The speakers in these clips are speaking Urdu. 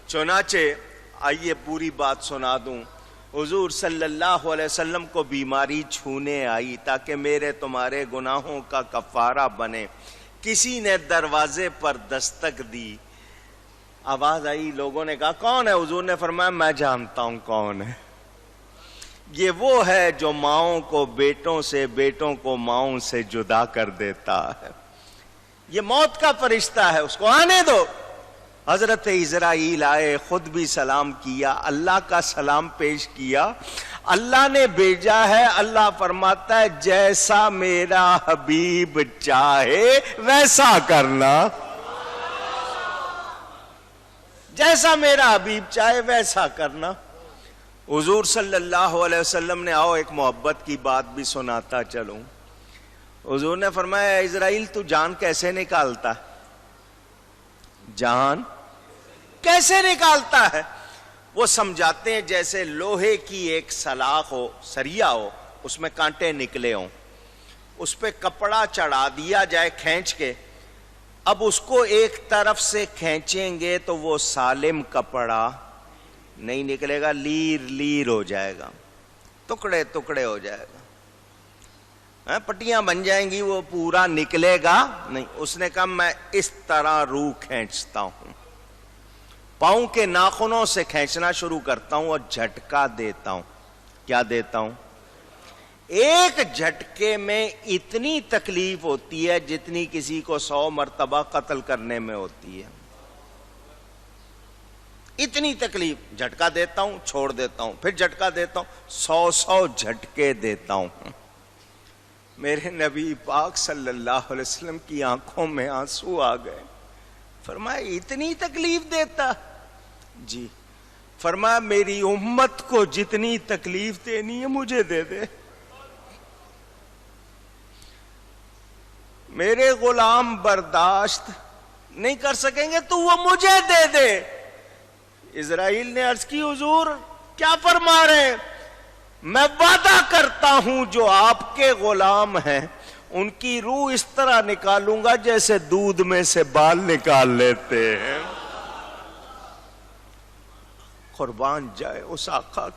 چنانچہ آئیے پوری بات سنا دوں. حضور صلی اللہ علیہ وسلم کو بیماری چھونے آئی تاکہ میرے تمہارے گناہوں کا کفارہ بنے. کسی نے دروازے پر دستک دی, آواز آئی, لوگوں نے کہا کون ہے؟ حضور نے فرمایا میں جانتا ہوں کون ہے. یہ وہ ہے جو ماؤں کو بیٹوں سے, بیٹوں کو ماؤں سے جدا کر دیتا ہے. یہ موت کا فرشتہ ہے, اس کو آنے دو. حضرت اسرائیل آئے, خود بھی سلام کیا, اللہ کا سلام پیش کیا. اللہ نے بھیجا ہے, اللہ فرماتا ہے جیسا میرا حبیب چاہے ویسا کرنا. جیسا میرا حبیب چاہے ویسا کرنا. حضور صلی اللہ علیہ وسلم نے, آؤ ایک محبت کی بات بھی سناتا چلوں. حضور نے فرمایا اسرائیل تو جان کیسے نکالتا؟ جان کیسے نکالتا ہے؟ وہ سمجھاتے ہیں جیسے لوہے کی ایک سلاخ ہو, سریا ہو, اس میں کانٹے نکلے ہوں, اس پہ کپڑا چڑھا دیا جائے کھینچ کے. اب اس کو ایک طرف سے کھینچیں گے تو وہ سالم کپڑا نہیں نکلے گا, لیر لیر ہو جائے گا, ٹکڑے ٹکڑے ہو جائے گا, پٹیاں بن جائیں گی, وہ پورا نکلے گا نہیں. اس نے کہا میں اس طرح روح کھینچتا ہوں, پاؤں کے ناخنوں سے کھینچنا شروع کرتا ہوں اور جھٹکا دیتا ہوں. کیا دیتا ہوں؟ ایک جھٹکے میں اتنی تکلیف ہوتی ہے جتنی کسی کو 100 مرتبہ قتل کرنے میں ہوتی ہے. اتنی تکلیف. جھٹکا دیتا ہوں, چھوڑ دیتا ہوں, پھر جھٹکا دیتا ہوں, 100 جھٹکے دیتا ہوں. میرے نبی پاک صلی اللہ علیہ وسلم کی آنکھوں میں آنسو آ گئے. فرمایا اتنی تکلیف دیتا؟ جی. فرمایا میری امت کو جتنی تکلیف دینی ہے مجھے دے دے. میرے غلام برداشت نہیں کر سکیں گے تو وہ مجھے دے دے. اسرائیل نے عرض کی حضور کیا فرما رہے ہیں؟ میں وعدہ کرتا ہوں جو آپ کے غلام ہیں ان کی روح اس طرح نکالوں گا جیسے دودھ میں سے بال نکال لیتے ہیں. قربان جائے اس آقا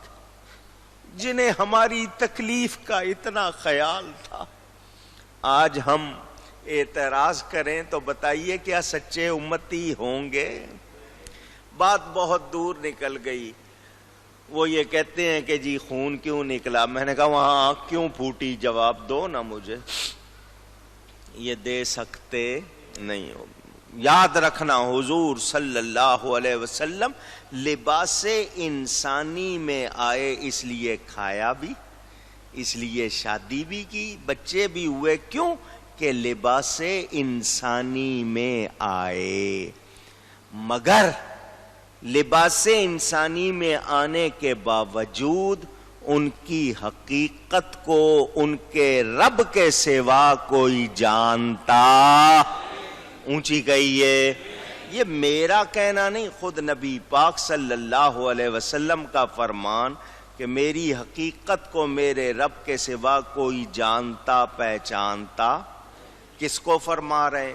جنہیں ہماری تکلیف کا اتنا خیال تھا. آج ہم اعتراض کریں تو بتائیے کیا سچے امتی ہوں گے؟ بات بہت دور نکل گئی. وہ یہ کہتے ہیں کہ جی خون کیوں نکلا؟ میں نے کہا وہاں آنکھ کیوں پھوٹی؟ جواب دو نا مجھے. یہ دے سکتے نہیں ہو. یاد رکھنا حضور صلی اللہ علیہ وسلم لباس انسانی میں آئے, اس لیے کھایا بھی, اس لیے شادی بھی کی, بچے بھی ہوئے. کیوں کہ لباس انسانی میں آئے. مگر لباس انسانی میں آنے کے باوجود ان کی حقیقت کو ان کے رب کے سوا کوئی جانتا. اونچی کہیے. یہ میرا کہنا نہیں, خود نبی پاک صلی اللہ علیہ وسلم کا فرمان کہ میری حقیقت کو میرے رب کے سوا کوئی جانتا پہچانتا. کس کو فرما رہے؟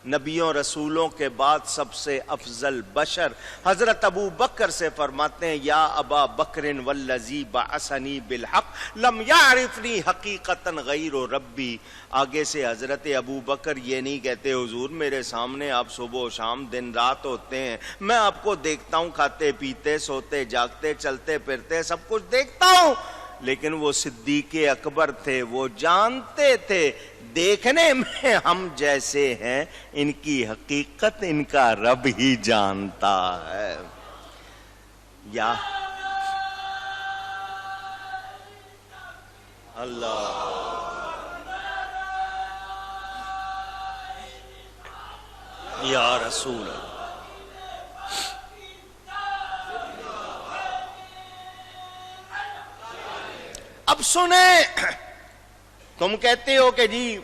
نبیوں رسولوں کے بعد سب سے افضل بشر حضرت ابو بکر سے فرماتے ہیں یا ابا بکر والذی بعثنی بالحق لم یعرفنی حقیقتا غیر ربی. آگے سے حضرت ابو بکر یہ نہیں کہتے حضور میرے سامنے آپ صبح و شام دن رات ہوتے ہیں, میں آپ کو دیکھتا ہوں, کھاتے پیتے سوتے جاگتے چلتے پھرتے سب کچھ دیکھتا ہوں. لیکن وہ صدیق اکبر تھے, وہ جانتے تھے دیکھنے میں ہم جیسے ہیں, ان کی حقیقت ان کا رب ہی جانتا ہے. یا اللہ یا رسول اللہ. اب سنیں, تم کہتے ہو کہ جی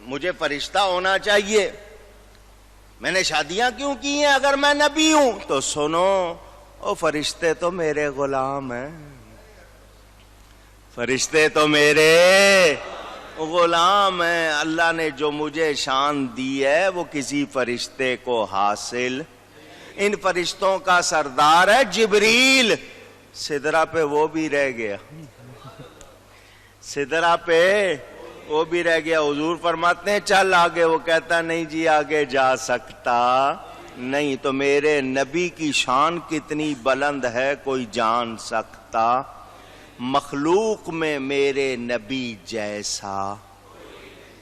مجھے فرشتہ ہونا چاہیے, میں نے شادیاں کیوں کی ہیں اگر میں نبی ہوں؟ تو سنو, او فرشتے تو میرے غلام ہیں, فرشتے تو میرے غلام ہیں. اللہ نے جو مجھے شان دی ہے وہ کسی فرشتے کو حاصل. ان فرشتوں کا سردار ہے جبریل. سدرا پہ وہ بھی رہ گیا, سدرا پہ وہ بھی رہ گیا. حضور فرماتے ہیں چل آگے, وہ کہتا نہیں جی آگے جا سکتا نہیں. تو میرے نبی کی شان کتنی بلند ہے کوئی جان سکتا, مخلوق میں میرے نبی جیسا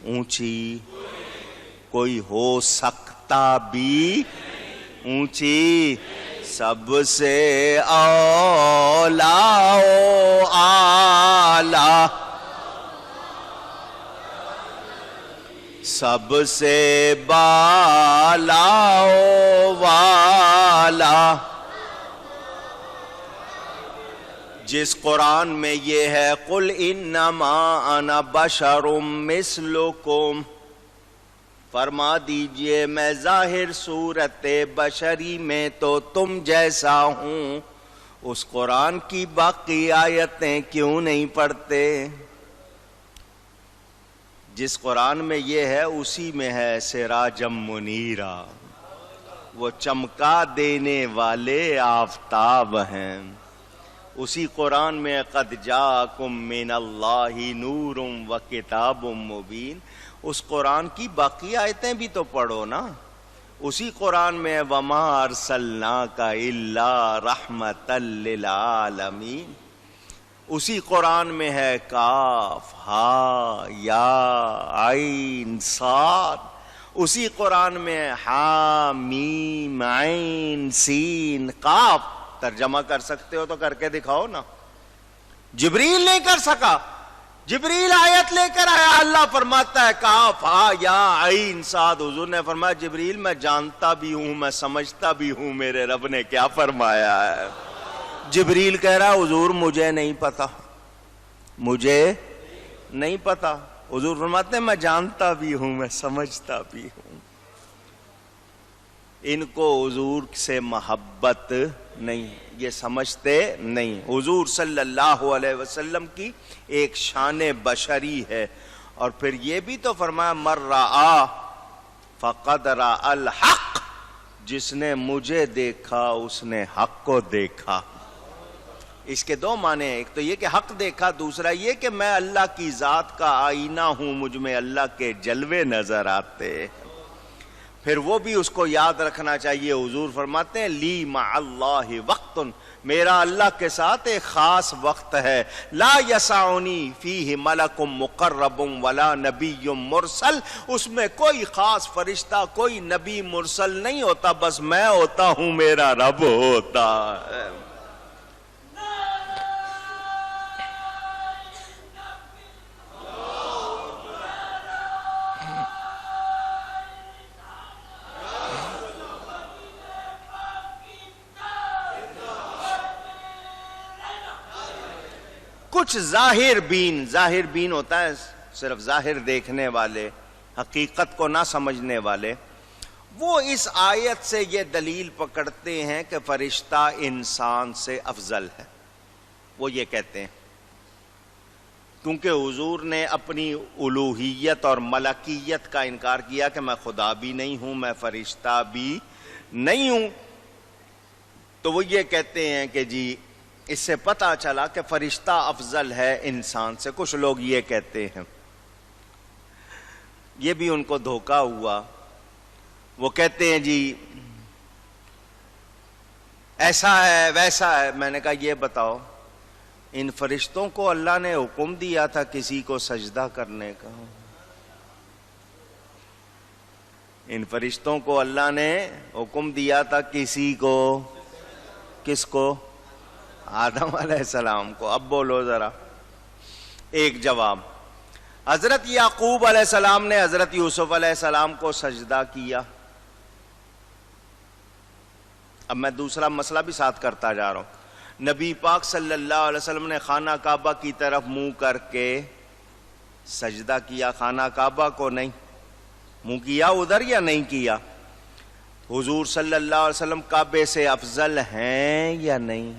اونچی کوئی ہو سکتا بھی اونچی. سب سے اولا و اعلی, سب سے بالا و والا. جس قرآن میں یہ ہے قل انما انا بشر مثلکم, فرما دیجئے میں ظاہر صورت بشری میں تو تم جیسا ہوں. اس قرآن کی باقی آیتیں کیوں نہیں پڑھتے؟ جس قرآن میں یہ ہے اسی میں ہے سراجم منیرا, وہ چمکا دینے والے آفتاب ہیں. اسی قرآن میں قد جاءکم من اللہ نور و کتاب مبین, اس قرآن کی باقی آیتیں بھی تو پڑھو نا. اسی قرآن میں وما ارسلناک الا رحمتا للعالمین. اسی قرآن میں ہے کاف ہا یا عین صاد. اسی قرآن میں ہے ہا میم عین سین قاف. ترجمہ کر سکتے ہو تو کر کے دکھاؤ نا. جبریل نہیں کر سکا, جبریل آیت لے کر آیا, اللہ فرماتا ہے کاف ہا یا عین صاد. حضور نے فرمایا جبریل میں جانتا بھی ہوں, میں سمجھتا بھی ہوں میرے رب نے کیا فرمایا ہے. جبریل کہہ رہا حضور مجھے نہیں پتا, مجھے نہیں پتا. حضور فرماتے ہیں میں جانتا بھی ہوں, میں سمجھتا بھی ہوں. ان کو حضور سے محبت نہیں, یہ سمجھتے نہیں. حضور صلی اللہ علیہ وسلم کی ایک شان بشری ہے. اور پھر یہ بھی تو فرمایا مر رآ فقد رآ الحق, جس نے مجھے دیکھا اس نے حق کو دیکھا. اس کے دو معنی ہیں, ایک تو یہ کہ حق دیکھا, دوسرا یہ کہ میں اللہ کی ذات کا آئینہ ہوں, مجھ میں اللہ کے جلوے نظر آتے. پھر وہ بھی اس کو یاد رکھنا چاہیے. حضور فرماتے ہیں لی مع اللہ وقت, میرا اللہ کے ساتھ ایک خاص وقت ہے. لا یسعنی فیہ ملک مقرب ولا نبی مرسل, اس میں کوئی خاص فرشتہ کوئی نبی مرسل نہیں ہوتا, بس میں ہوتا ہوں, میرا رب ہوتا ہے. کچھ ظاہر بین ہوتا ہے, صرف ظاہر دیکھنے والے, حقیقت کو نہ سمجھنے والے, وہ اس آیت سے یہ دلیل پکڑتے ہیں کہ فرشتہ انسان سے افضل ہے. وہ یہ کہتے ہیں کیونکہ حضور نے اپنی الوہیت اور ملکیت کا انکار کیا کہ میں خدا بھی نہیں ہوں, میں فرشتہ بھی نہیں ہوں. تو وہ یہ کہتے ہیں کہ جی اس سے پتہ چلا کہ فرشتہ افضل ہے انسان سے. کچھ لوگ یہ کہتے ہیں, یہ بھی ان کو دھوکہ ہوا. وہ کہتے ہیں جی ایسا ہے ویسا ہے. میں نے کہا یہ بتاؤ, ان فرشتوں کو اللہ نے حکم دیا تھا کسی کو سجدہ کرنے کا؟ ان فرشتوں کو اللہ نے حکم دیا تھا کسی کو, کس کو؟ آدم علیہ السلام کو. اب بولو ذرا ایک جواب. حضرت یعقوب علیہ السلام نے حضرت یوسف علیہ السلام کو سجدہ کیا. اب میں دوسرا مسئلہ بھی ساتھ کرتا جا رہا ہوں. نبی پاک صلی اللہ علیہ وسلم نے خانہ کعبہ کی طرف منہ کر کے سجدہ کیا, خانہ کعبہ کو نہیں. منہ کیا ادھر یا نہیں کیا؟ حضور صلی اللہ علیہ وسلم کعبے سے افضل ہیں یا نہیں؟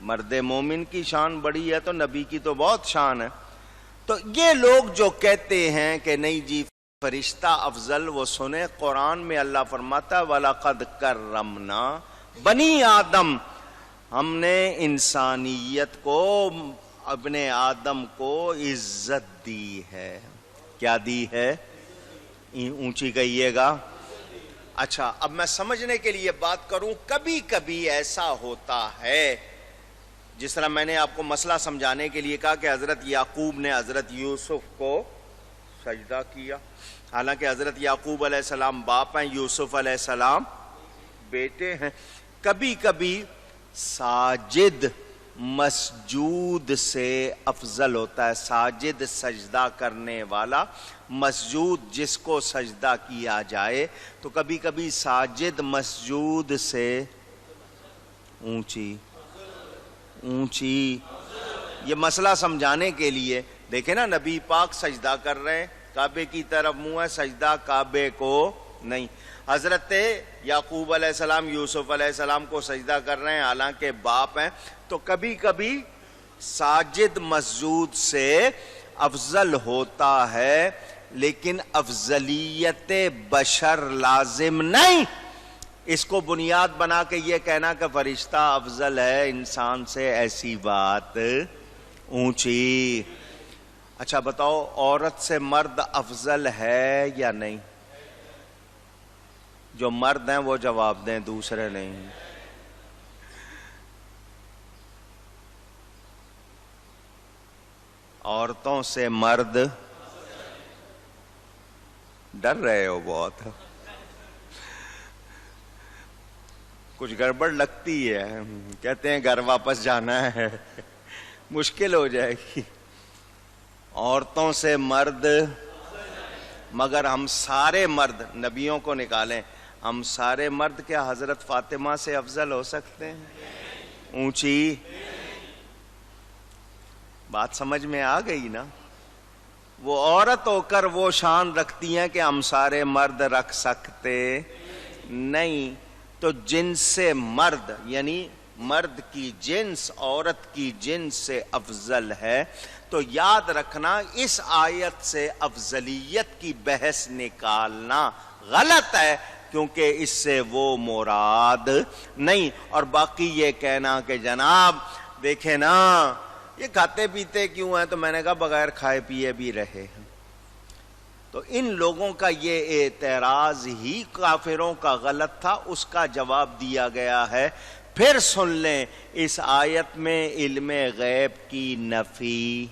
مرد مومن کی شان بڑی ہے تو نبی کی تو بہت شان ہے. تو یہ لوگ جو کہتے ہیں کہ نہیں جی فرشتہ افضل وہ سنے، قرآن میں اللہ فرماتا ہے وَلَقَدْ كَرَّمْنَا بنی آدم، ہم نے انسانیت کو، ابن آدم کو عزت دی ہے۔ کیا دی ہے؟ اونچی کہیے گا۔ اچھا، اب میں سمجھنے کے لیے بات کروں، کبھی کبھی ایسا ہوتا ہے، جس طرح میں نے آپ کو مسئلہ سمجھانے کے لیے کہا کہ حضرت یعقوب نے حضرت یوسف کو سجدہ کیا، حالانکہ حضرت یعقوب علیہ السلام باپ ہیں، یوسف علیہ السلام بیٹے ہیں۔ کبھی کبھی ساجد مسجود سے افضل ہوتا ہے، ساجد سجدہ کرنے والا، مسجود جس کو سجدہ کیا جائے، تو کبھی کبھی ساجد مسجود سے اونچی۔ یہ مسئلہ سمجھانے کے لیے دیکھیں نا، نبی پاک سجدہ کر رہے ہیں، کعبے کی طرف منہ ہے، سجدہ کعبے کو نہیں۔ حضرت یعقوب علیہ السلام یوسف علیہ السلام کو سجدہ کر رہے ہیں، حالانکہ باپ ہیں، تو کبھی کبھی ساجد مسجود سے افضل ہوتا ہے، لیکن افضلیت بشر لازم نہیں۔ اس کو بنیاد بنا کے یہ کہنا کہ فرشتہ افضل ہے انسان سے، ایسی بات اونچی۔ اچھا بتاؤ، عورت سے مرد افضل ہے یا نہیں؟ جو مرد ہیں وہ جواب دیں، دوسرے نہیں۔ عورتوں سے مرد، ڈر رہے ہو بہت، کچھ گڑبڑ لگتی ہے، کہتے ہیں گھر واپس جانا ہے، مشکل ہو جائے گی۔ عورتوں سے مرد، مگر ہم سارے مرد، نبیوں کو نکالیں، ہم سارے مرد کیا حضرت فاطمہ سے افضل ہو سکتے ہیں؟ اونچی بات سمجھ میں آ گئی نا؟ وہ عورت ہو کر وہ شان رکھتی ہیں کہ ہم سارے مرد رکھ سکتے نہیں۔ تو جنس سے مرد، یعنی مرد کی جنس عورت کی جنس سے افضل ہے، تو یاد رکھنا اس آیت سے افضلیت کی بحث نکالنا غلط ہے، کیونکہ اس سے وہ مراد نہیں۔ اور باقی یہ کہنا کہ جناب دیکھیں نا یہ کھاتے پیتے کیوں ہیں، تو میں نے کہا بغیر کھائے پیے بھی رہے ہیں۔ تو ان لوگوں کا یہ اعتراض ہی کافروں کا غلط تھا، اس کا جواب دیا گیا ہے۔ پھر سن لیں، اس آیت میں علم غیب کی نفی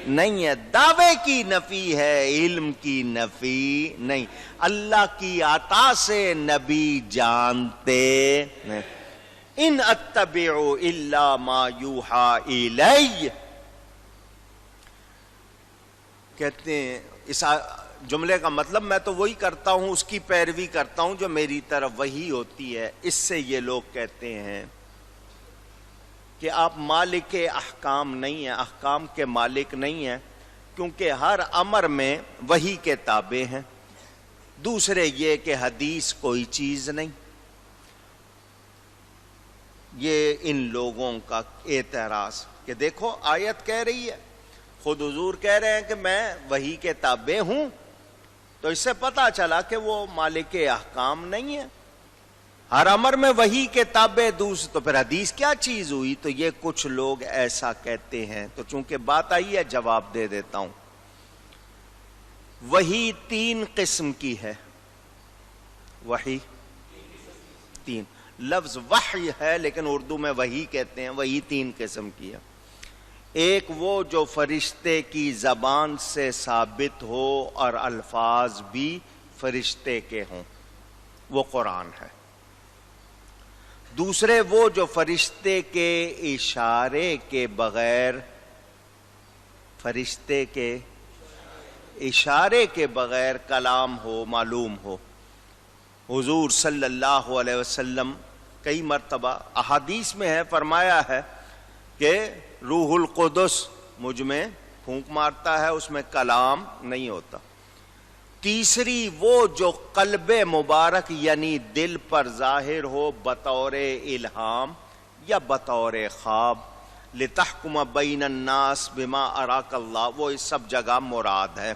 نہیں ہے، دعوے کی نفی ہے، علم کی نفی نہیں۔ اللہ کی عطا سے نبی جانتے ہیں۔ ان اتبع الا ما یوحی الی، کہتے ہیں اس جملے کا مطلب میں تو وہی کرتا ہوں، اس کی پیروی کرتا ہوں جو میری طرف وحی ہوتی ہے۔ اس سے یہ لوگ کہتے ہیں کہ آپ مالک احکام نہیں ہیں، احکام کے مالک نہیں ہیں، کیونکہ ہر امر میں وحی کے تابع ہیں۔ دوسرے یہ کہ حدیث کوئی چیز نہیں۔ یہ ان لوگوں کا اعتراض کہ دیکھو آیت کہہ رہی ہے، خود حضور کہہ رہے ہیں کہ میں وحی کے تابع ہوں، تو اس سے پتہ چلا کہ وہ مالک احکام نہیں ہے۔ ہر امر میں وحی کے تابع دوسرے، تو پھر حدیث کیا چیز ہوئی؟ تو یہ کچھ لوگ ایسا کہتے ہیں۔ تو چونکہ بات آئی ہے جواب دے دیتا ہوں۔ وحی تین قسم کی ہے، وحی تین، لفظ وحی ہے لیکن اردو میں وحی کہتے ہیں۔ وحی تین قسم کی ہے۔ ایک وہ جو فرشتے کی زبان سے ثابت ہو اور الفاظ بھی فرشتے کے ہوں، وہ قرآن ہے۔ دوسرے وہ جو فرشتے کے اشارے کے بغیر، فرشتے کے اشارے کے بغیر کلام ہو، معلوم ہو۔ حضور صلی اللہ علیہ وسلم کئی مرتبہ احادیث میں ہے، فرمایا ہے کہ روح القدس مجھ میں پھونک مارتا ہے، اس میں کلام نہیں ہوتا۔ تیسری وہ جو قلب مبارک یعنی دل پر ظاہر ہو بطور الہام یا بطور خواب، لِتَحْكُمَ بَيْنَ النَّاسِ بِمَا أَرَاكَ اللَّهُ، وہ اس سب جگہ مراد ہے۔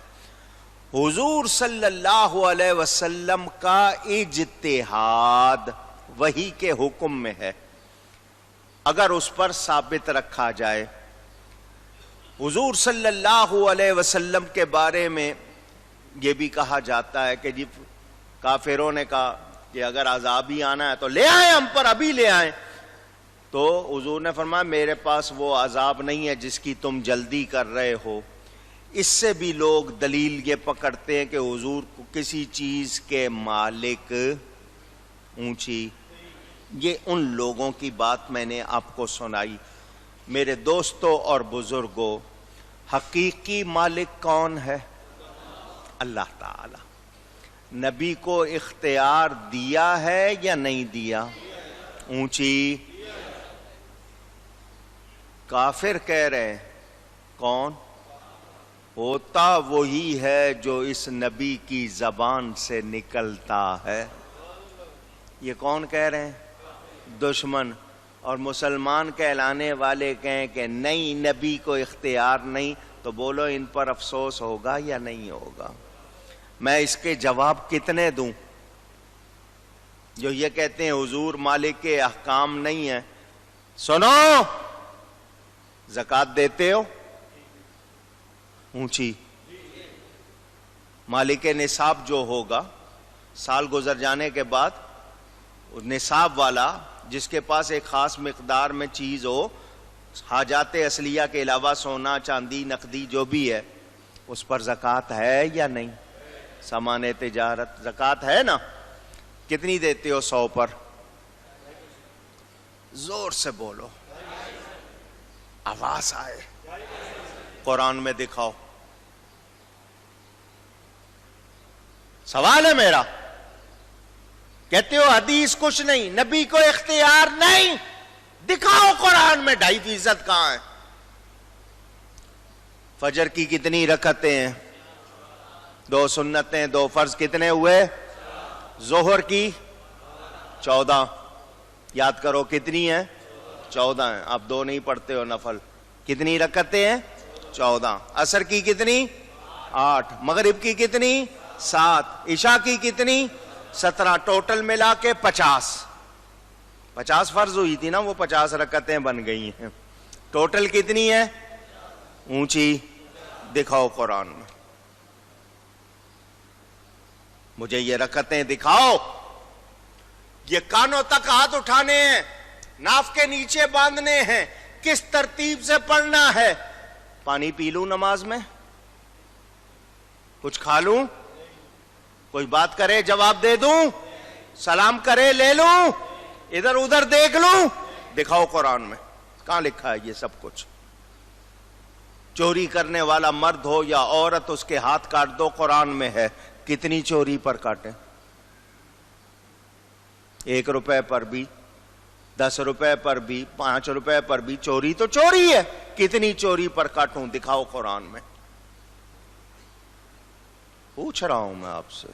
حضور صلی اللہ علیہ وسلم کا اجتہاد وحی کے حکم میں ہے، اگر اس پر ثابت رکھا جائے۔ حضور صلی اللہ علیہ وسلم کے بارے میں یہ بھی کہا جاتا ہے کہ جی کافروں نے کہا کہ اگر عذاب ہی آنا ہے تو لے آئیں ہم پر، ابھی لے آئیں، تو حضور نے فرمایا میرے پاس وہ عذاب نہیں ہے جس کی تم جلدی کر رہے ہو۔ اس سے بھی لوگ دلیل یہ پکڑتے ہیں کہ حضور کو کسی چیز کے مالک اونچی، یہ ان لوگوں کی بات میں نے آپ کو سنائی۔ میرے دوستوں اور بزرگوں، حقیقی مالک کون ہے؟ اللہ تعالی۔ نبی کو اختیار دیا ہے یا نہیں دیا؟ اونچی۔ کافر کہہ رہے ہیں کون؟ ہوتا وہی ہے جو اس نبی کی زبان سے نکلتا ہے۔ یہ کون کہہ رہے ہیں؟ دشمن۔ اور مسلمان کہلانے والے کہیں کہ نہیں نبی کو اختیار نہیں، تو بولو ان پر افسوس ہوگا یا نہیں ہوگا؟ میں اس کے جواب کتنے دوں؟ جو یہ کہتے ہیں حضور مالک کے احکام نہیں ہے، سنو، زکوٰۃ دیتے ہو؟ اونچی۔ مالک نصاب جو ہوگا سال گزر جانے کے بعد، نصاب والا جس کے پاس ایک خاص مقدار میں چیز ہو، حاجات اصلیہ کے علاوہ سونا چاندی نقدی جو بھی ہے، اس پر زکوٰۃ ہے یا نہیں؟ سامان تجارت زکوٰۃ ہے نا؟ کتنی دیتے ہو 100 پر؟ زور سے بولو، آواز آئے، قرآن میں دکھاؤ۔ سوال ہے میرا، کہتے ہو حدیث کچھ نہیں، نبی کو اختیار نہیں، دکھاؤ قرآن میں 2.5% کہاں ہے؟ فجر کی کتنی رکعتیں ہیں؟ 2 سنتیں 2 فرض، کتنے ہوئے؟ ظہر کی 14، یاد کرو کتنی ہیں؟ 14 ہیں۔ آپ 2 نہیں پڑھتے ہو نفل، کتنی رکعتیں ہیں؟ 14۔ عصر کی کتنی؟ 8۔ مغرب کی کتنی؟ 7۔ عشاء کی کتنی؟ 17۔ ٹوٹل ملا کے 50 فرض ہوئی تھی نا، وہ 50 رکعتیں بن گئی ہیں۔ ٹوٹل کتنی ہے؟ اونچی دکھاؤ قرآن میں، مجھے یہ رکعتیں دکھاؤ۔ یہ کانوں تک ہاتھ اٹھانے ہیں، ناف کے نیچے باندھنے ہیں، کس ترتیب سے پڑھنا ہے؟ پانی پی لوں نماز میں؟ کچھ کھا لوں؟ کوئی بات کرے جواب دے دوں؟ سلام کرے لے لوں؟ ادھر ادھر دیکھ لوں؟ دکھاؤ قرآن میں کہاں لکھا ہے یہ سب کچھ؟ چوری کرنے والا مرد ہو یا عورت، اس کے ہاتھ کاٹ دو، قرآن میں ہے۔ کتنی چوری پر کاٹیں؟ 1 روپے پر بھی، 10 روپے پر بھی، 5 روپے پر بھی، چوری تو چوری ہے، کتنی چوری پر کاٹوں؟ دکھاؤ قرآن میں۔ پوچھ رہا ہوں میں آپ سے،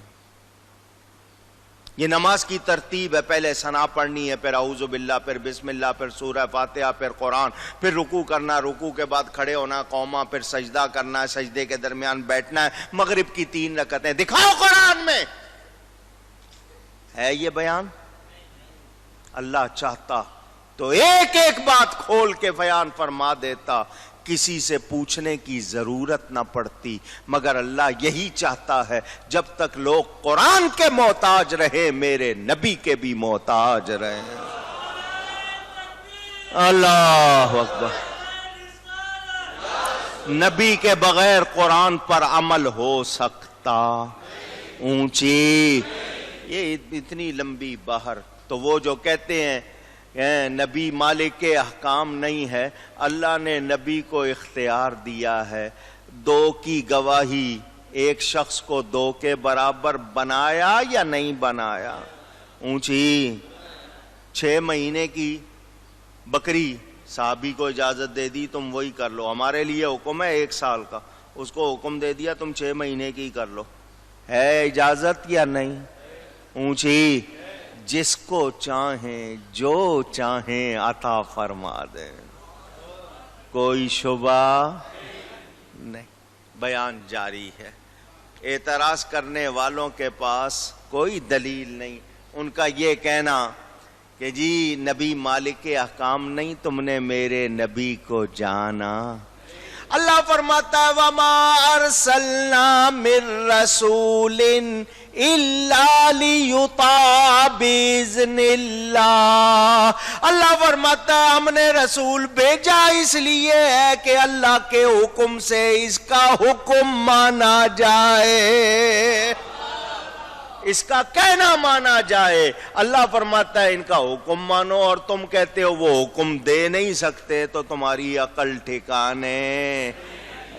یہ نماز کی ترتیب ہے، پہلے ثنا پڑھنی ہے، پھر اعوذ باللہ، پھر بسم اللہ، پھر سورہ فاتحہ، پھر قرآن، پھر رکوع کرنا، رکوع کے بعد کھڑے ہونا قوما، پھر سجدہ کرنا ہے، سجدے کے درمیان بیٹھنا ہے، مغرب کی 3 رکعتیں۔ دکھاؤ قرآن میں ہے یہ بیان؟ اللہ چاہتا تو ایک ایک بات کھول کے بیان فرما دیتا، کسی سے پوچھنے کی ضرورت نہ پڑتی، مگر اللہ یہی چاہتا ہے جب تک لوگ قرآن کے محتاج رہے، میرے نبی کے بھی محتاج رہے۔ اللہ اکبر۔ نبی کے بغیر قرآن پر عمل ہو سکتا؟ اونچی۔ یہ اتنی لمبی بحر، تو وہ جو کہتے ہیں نبی مالک کے احکام نہیں ہے، اللہ نے نبی کو اختیار دیا ہے۔ 2 کی گواہی ایک شخص کو 2 کے برابر بنایا یا نہیں بنایا؟ اونچی۔ 6 مہینے کی بکری صحابی کو اجازت دے دی، تم وہی کر لو، ہمارے لیے حکم ہے 1 سال کا، اس کو حکم دے دیا تم 6 مہینے کی کر لو، ہے اجازت یا نہیں؟ اونچی۔ جس کو چاہیں جو چاہیں عطا فرما دیں۔ کوئی شبہ نہیں۔ بیان جاری ہے۔ اعتراض کرنے والوں کے پاس کوئی دلیل نہیں، ان کا یہ کہنا کہ جی نبی مالک احکام نہیں، تم نے میرے نبی کو جانا۔ اللہ فرماتا ہے وَمَا أَرْسَلْنَا مِن رَّسُولٍ إِلَّا لِيُطَاعَ بِإِذْنِ اللَّهِ۔ اللہ فرماتا ہے ہم نے رسول بھیجا اس لیے ہے کہ اللہ کے حکم سے اس کا حکم مانا جائے، اس کا کہنا مانا جائے۔ اللہ فرماتا ہے ان کا حکم مانو، اور تم کہتے ہو وہ حکم دے نہیں سکتے، تو تمہاری عقل ٹھکانے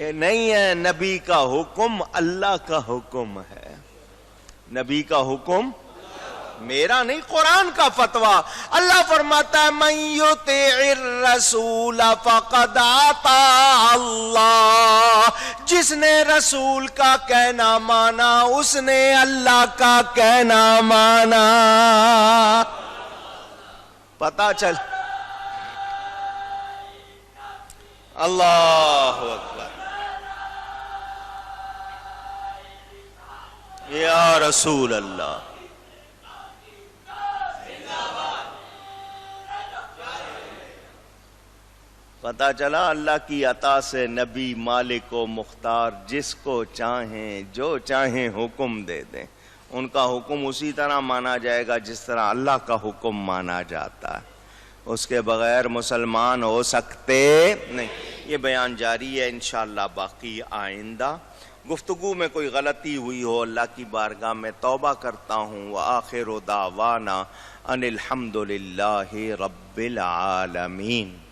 نہیں ہے۔ نبی کا حکم اللہ کا حکم ہے، نبی کا حکم میرا نہیں، قرآن کا فتویٰ۔ اللہ فرماتا ہے من یطع الرسول فقد اطاع اللہ، جس نے رسول کا کہنا مانا اس نے اللہ کا کہنا مانا۔ پتہ چل اللہ اکبر، یا رسول اللہ۔ پتہ چلا اللہ کی عطا سے نبی مالک و مختار جس کو چاہیں جو چاہیں حکم دے دیں، ان کا حکم اسی طرح مانا جائے گا جس طرح اللہ کا حکم مانا جاتا ہے، اس کے بغیر مسلمان ہو سکتے نہیں۔ یہ بیان جاری ہے، انشاءاللہ باقی آئندہ۔ گفتگو میں کوئی غلطی ہوئی ہو اللہ کی بارگاہ میں توبہ کرتا ہوں۔ وآخر دعوانا ان الحمد للہ رب العالمین۔